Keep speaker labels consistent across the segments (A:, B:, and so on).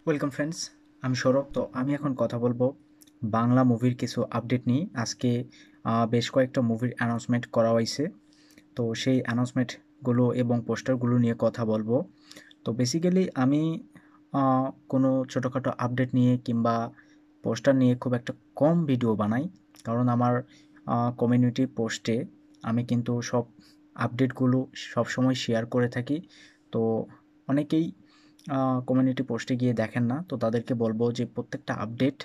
A: Welcome friends, আমি সৌরভ। তো আমি এখন কথা বলবো বাংলা মুভির কিছু আপডেট নিয়ে। আজকে বেশ কয়েকটা মুভির অ্যানাউন্সমেন্ট করা হয়েছে। তো সেই অ্যানাউন্সমেন্টগুলো এবং পোস্টারগুলো নিয়ে কথা বলবো। তো বেসিক্যালি আমি কোনো ছোটোখাটো আপডেট নিয়ে কিংবা পোস্টার নিয়ে খুব একটা কম ভিডিও বানাই, কারণ আমার কমিউনিটি পোস্টে আমি কিন্তু সব আপডেটগুলো সবসময় শেয়ার করে থাকি। তো অনেকেই কমিউনিটি পোস্টে গিয়ে দেখেন না, তো তাদেরকে বলবো যে প্রত্যেকটা আপডেট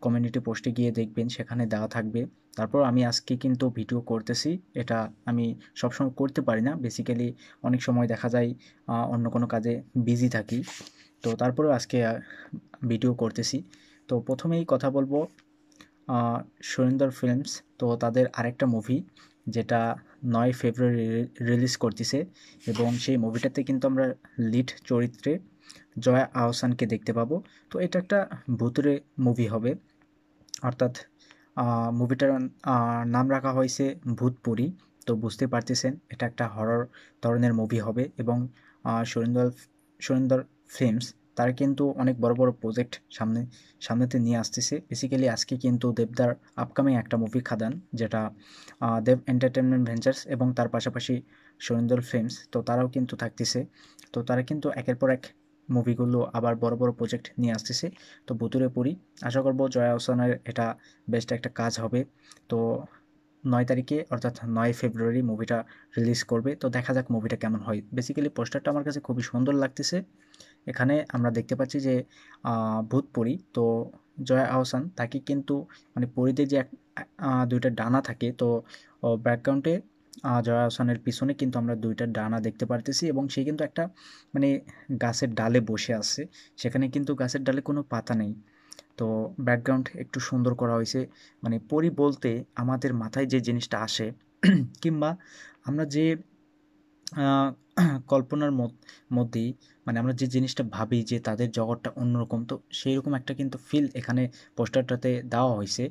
A: কমিউনিটি পোস্টে গিয়ে দেখবেন, সেখানে দেওয়া থাকবে। তারপর আমি আজকে কিন্তু ভিডিও করতেছি, এটা আমি সবসময় করতে পারি না। বেসিক্যালি অনেক সময় দেখা যায় অন্য কোনো কাজে বিজি থাকি, তো তারপরেও আজকে ভিডিও করতেছি। তো প্রথমেই কথা বলবো সুরেন্দর ফিল্মস। তো তাদের আরেকটা মুভি যেটা 9 ফেব্রুয়ারি রিলিজ করতেছে, এবং সেই মুভিটাতে কিন্তু আমরা লিড চরিত্রে জয়া আহসানকে দেখতে পাবো। তো এটা একটা ভূতুরে মুভি হবে, অর্থাৎ মুভিটার নাম রাখা হয়েছে ভূতপুরি। তো বুঝতে পারতেছেন এটা একটা হরর ধরনের মুভি হবে। এবং সুরেন্দর সুরেন্দর ফিল্মস তারা কিন্তু অনেক বড় বড় প্রজেক্ট সামনেতে নিয়ে আসতেছে। বেসিক্যালি আজকে কিন্তু দেবদার আপকামিং একটা মুভি খাদান, যেটা দেব এন্টারটেনমেন্ট ভেঞ্চার্স এবং তার পাশাপাশি সুরেন্দর ফিল্মস, তো তারাও কিন্তু থাকতেছে। তো তারা কিন্তু একের পর এক মুভিগুলো আবার বড় বড় প্রজেক্ট নিয়ে আসতেছে। তো ভুতুড়ে পড়ি, আশা করব জয়া হোসেনের এটা বেস্ট একটা কাজ হবে। তো 9 তারিখে অর্থাৎ 9 ফেব্রুয়ারি মুভিটা রিলিজ করবে। তো দেখা যাক মুভিটা কেমন হয়। বেসিক্যালি পোস্টারটা আমার কাছে খুবই সুন্দর লাগতেছে। এখানে আমরা দেখতে পাচ্ছি যে ভূত পরী, তো জয়া আহসান তাকে কিন্তু মানে পরীদের যে দুইটা ডানা থাকে, তো ব্যাকগ্রাউন্ডে জয়া আহসানের পিছনে কিন্তু আমরা দুইটা ডানা দেখতে পারতেছি, এবং সে কিন্তু একটা মানে গাছের ডালে বসে আছে। সেখানে কিন্তু গাছের ডালে কোনো পাতা নেই। তো ব্যাকগ্রাউন্ড একটু সুন্দর করা হয়েছে। মানে পরি বলতে আমাদের মাথায় যে জিনিসটা আসে কিংবা আমরা যে আহ, কল্পনার মধ্যেই মানে আমরা যে জিনিসটা ভাবি যে তাদের জগৎটা অন্যরকম, তো সেই রকম একটা কিন্তু ফিল এখানে পোস্টারটাতে দেওয়া হয়েছে।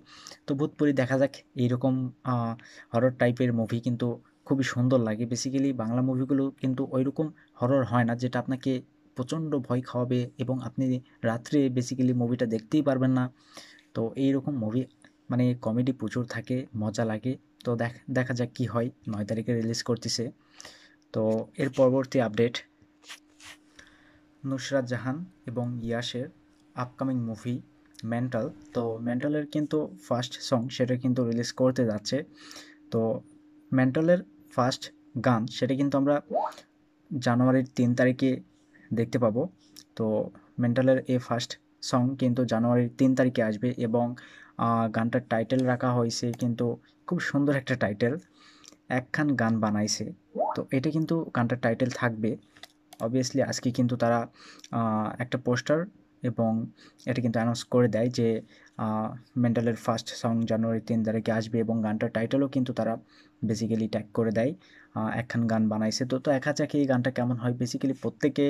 A: তো ভূতপুরি দেখা যাক। এইরকম হরর টাইপের মুভি কিন্তু খুবই সুন্দর লাগে। বেসিক্যালি বাংলা মুভিগুলো কিন্তু ওইরকম হরর হয় না যেটা আপনাকে প্রচণ্ড ভয় খাওয়াবে এবং আপনি রাত্রে বেসিক্যালি মুভিটা দেখতেই পারবেন না। তো এইরকম মুভি মানে কমেডি প্রচুর থাকে, মজা লাগে। তো দেখা যাক কী হয়, 9 তারিখে রিলিজ করতেছে। তো এর পরবর্তী আপডেট নুসরাত জাহান এবং ইয়াসের আপকামিং মুভি মেন্টাল। তো মেন্টালের কিন্তু ফার্স্ট সং সেটা কিন্তু রিলিজ করতে যাচ্ছে। তো মেন্টালের ফার্স্ট গান সেটা কিন্তু আমরা জানুয়ারির 3 তারিখে দেখতে পাবো। তো মেন্টালের এই ফার্স্ট সং কিন্তু জানুয়ারির 3 তারিখে আসবে, এবং গানটার টাইটেল রাখা হয়েছে কিন্তু খুব সুন্দর একটা টাইটেল, একখান গান বানাইছে। তো এটা কিন্তু গানটার টাইটেল থাকবে। অবভিয়াসলি আজকে কিন্তু তারা একটা পোস্টার এবং এটা কিন্তু অ্যানাউন্স করে দেয় যে মেন্টালের ফার্স্ট সং জানুয়ারি 3 তারিখে আসবে, এবং গানটার টাইটেলও কিন্তু তারা বেসিক্যালি ট্যাগ করে দেয় একখান গান বানাইছে। তো দেখা যাক এই গানটা কেমন হয়। বেসিক্যালি প্রত্যেকে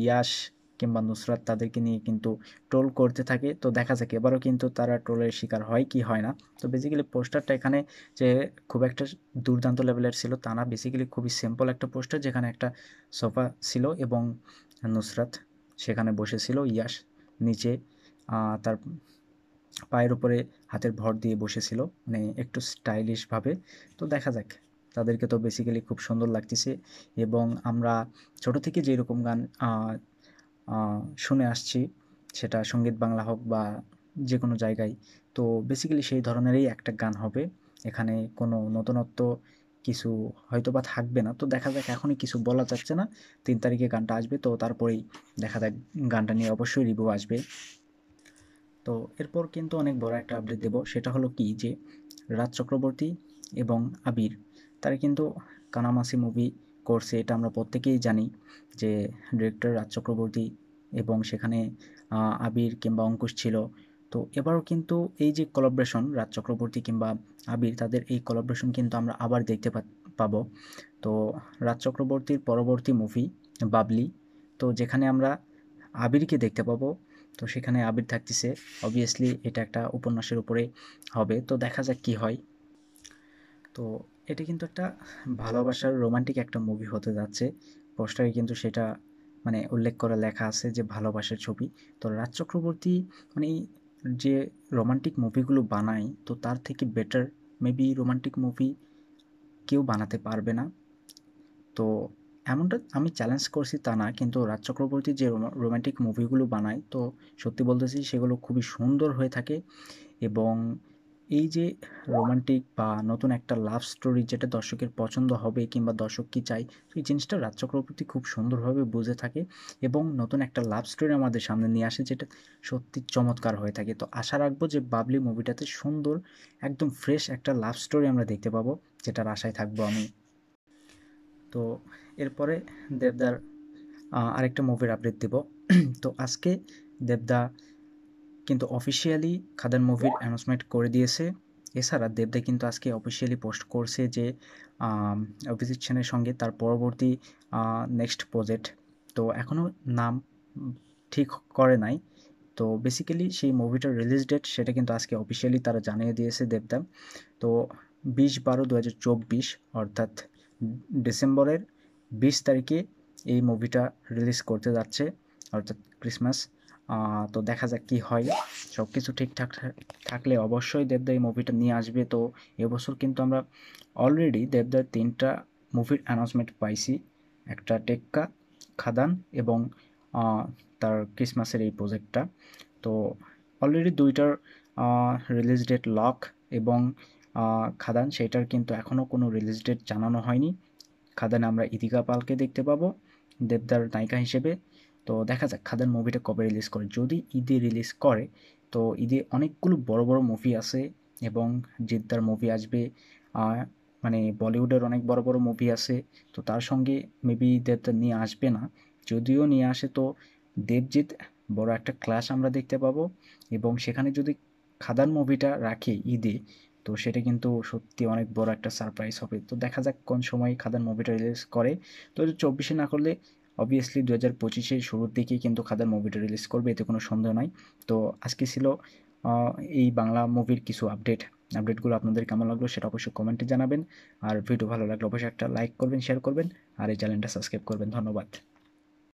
A: ইয়াশ কিংবা নুসরাত তাদেরকে নিয়ে কিন্তু ট্রোল করতে থাকে। তো দেখা যাক এবারও কিন্তু তারা ট্রোলের শিকার হয় কি হয় না। তো বেসিক্যালি পোস্টারটা এখানে যে খুব একটা দুর্দান্ত লেভেলের ছিল তা না। বেসিক্যালি খুবই সিম্পল একটা পোস্টার, যেখানে একটা সোফা ছিল এবং নুসরাত সেখানে বসেছিল, ইয়াশ নিচে তার পায়ের উপরে হাতের ভর দিয়ে বসেছিল, মানে একটু স্টাইলিশভাবে। তো দেখা যাক, তাদেরকে তো বেসিক্যালি খুব সুন্দর লাগতেছে। এবং আমরা ছোট থেকে যেরকম গান শুনে আসছি, সেটা সঙ্গীত বাংলা হোক বা যে কোনো জায়গায়, তো বেসিক্যালি সেই ধরনেরই একটা গান হবে। এখানে কোনো নতুনত্ব কিছু হয়তো বা থাকবে না। তো দেখা যাক, এখনই কিছু বলা যাচ্ছে না। 3 তারিখে গানটা আসবে, তো তারপরেই দেখা যাক। গানটা নিয়ে অবশ্যই রিভিউ আসবে। তো এরপর কিন্তু অনেক বড় একটা আপডেট দেব, সেটা হলো কি যে রাজ চক্রবর্তী এবং আবির তারা কিন্তু কানামাসি মুভি করছে। এটা আমরা প্রত্যেকেই জানি যে ডিরেক্টর রাজ চক্রবর্তী, এবং সেখানে আবির কিংবা অঙ্কুশ ছিল। তো এবারও কিন্তু এই যে কোলাবরেশন রাজ চক্রবর্তী কিংবা আবির, তাদের এই কোলাবরেশন কিন্তু আমরা আবার দেখতে পাবো। তো রাজ চক্রবর্তীর পরবর্তী মুভি বাবলি, তো যেখানে আমরা আবিরকে দেখতে পাবো। তো সেখানে আবির থাকতেছে। অবভিয়াসলি এটা একটা উপন্যাসের উপরে হবে, তো দেখা যাক কী হয়। তো এটা কিন্তু একটা ভালোবাসার রোমান্টিক একটা মুভি হতে যাচ্ছে। পোস্টারে কিন্তু সেটা মানে উল্লেখ করে লেখা আছে যে ভালোবাসার ছবি। তো রাজ চক্রবর্তী মানে যে রোমান্টিক মুভিগুলো বানায় তো তার থেকে বেটার মেবি রোমান্টিক মুভি কেউ বানাতে পারবে না। তো এমনটা আমি চ্যালেঞ্জ করছি তা না, কিন্তু রাজ চক্রবর্তী যে রোমান্টিক মুভিগুলো বানায় তো সত্যি বলতেছি সেগুলো খুবই সুন্দর হয়ে থাকে। এবং এই যে রোমান্টিক বা নতুন একটা লাভ স্টোরি যেটা দর্শকের পছন্দ হবে কিংবা দর্শক কী চায়, তো এই জিনিসটা রাজ চক্রবর্তী খুব সুন্দরভাবে বুঝে থাকে এবং নতুন একটা লাভ স্টোরি আমাদের সামনে নিয়ে আসে যেটা সত্যি চমৎকার হয়ে থাকে। তো আশা রাখবো যে বাবলি মুভিটাতে সুন্দর একদম ফ্রেশ একটা লাভ স্টোরি আমরা দেখতে পাবো, যেটার আশায় থাকবো আমি। তো এরপরে দেবদার আরেকটা মুভির আপডেট দিব। তো আজকে দেবদা কিন্তু অফিসিয়ালি খাদান মুভির অ্যানাউন্সমেন্ট করে দিয়েছে। এছাড়া দেবদা কিন্তু আজকে অফিসিয়ালি পোস্ট করছে যে অভিজিৎ সেনের সঙ্গে তার পরবর্তী নেক্সট প্রজেক্ট, তো এখনও নাম ঠিক করে নাই। তো বেসিক্যালি সেই মুভিটার রিলিজ ডেট সেটা কিন্তু আজকে অফিসিয়ালি তারা জানিয়ে দিয়েছে দেবদা। তো 20/12/2024 অর্থাৎ ডিসেম্বরের 20 তারিখে এই মুভিটা রিলিজ করতে যাচ্ছে, অর্থাৎ ক্রিসমাস। তো দেখা যাক কী হয়। সব কিছু ঠিকঠাক থাকলে অবশ্যই দেবদা এই মুভিটা নিয়ে আসবে। তো এবছর কিন্তু আমরা অলরেডি দেবদার 3টা মুভির অ্যানাউন্সমেন্ট পাইছি, একটা টেক্কা, খাদান এবং তার ক্রিসমাসের এই প্রজেক্টটা। তো অলরেডি 2টার রিলিজ ডেট লক, এবং খাদান সেটার কিন্তু এখনও কোনো রিলিজ ডেট জানানো হয়নি। খাদানে আমরা ইদিকা পালকে দেখতে পাবো দেবদার নায়িকা হিসেবে। তো দেখা যাক খাদান মুভিটা কবে রিলিজ করে। যদি ঈদে রিলিজ করে তো ঈদে অনেকগুলো বড় বড় মুভি আছে এবং জিদ্দার মুভি আসবে, মানে বলিউডের অনেক বড় বড় মুভি আছে। তো তার সঙ্গে মেবি দেবদা নিয়ে আসবে না, যদিও নিয়ে আসে তো দেবজিৎ বড় একটা ক্লাশ আমরা দেখতে পাবো। এবং সেখানে যদি খাদান মুভিটা রাখে ঈদে তো সেটা কিন্তু সত্যি অনেক বড় একটা সারপ্রাইজ হবে। তো দেখা যাক কোন সময় খাদান মুভিটা রিলিজ করে। তো 2024 না করলে অবভিয়াসলি 2025-এর শুরুর দিকেই কিন্তু খাদান মুভিটা রিলিজ করবে, এতে কোনো সন্দেহ নাই। তো আজকে ছিল এই বাংলা মুভির কিছু আপডেটগুলো আপনাদের কেমন লাগলো সেটা অবশ্যই কমেন্টে জানাবেন। আর ভিডিও ভালো লাগলে অবশ্যই একটা লাইক করবেন, শেয়ার করবেন, আর এই চ্যানেলটা সাবস্ক্রাইব করবেন। ধন্যবাদ।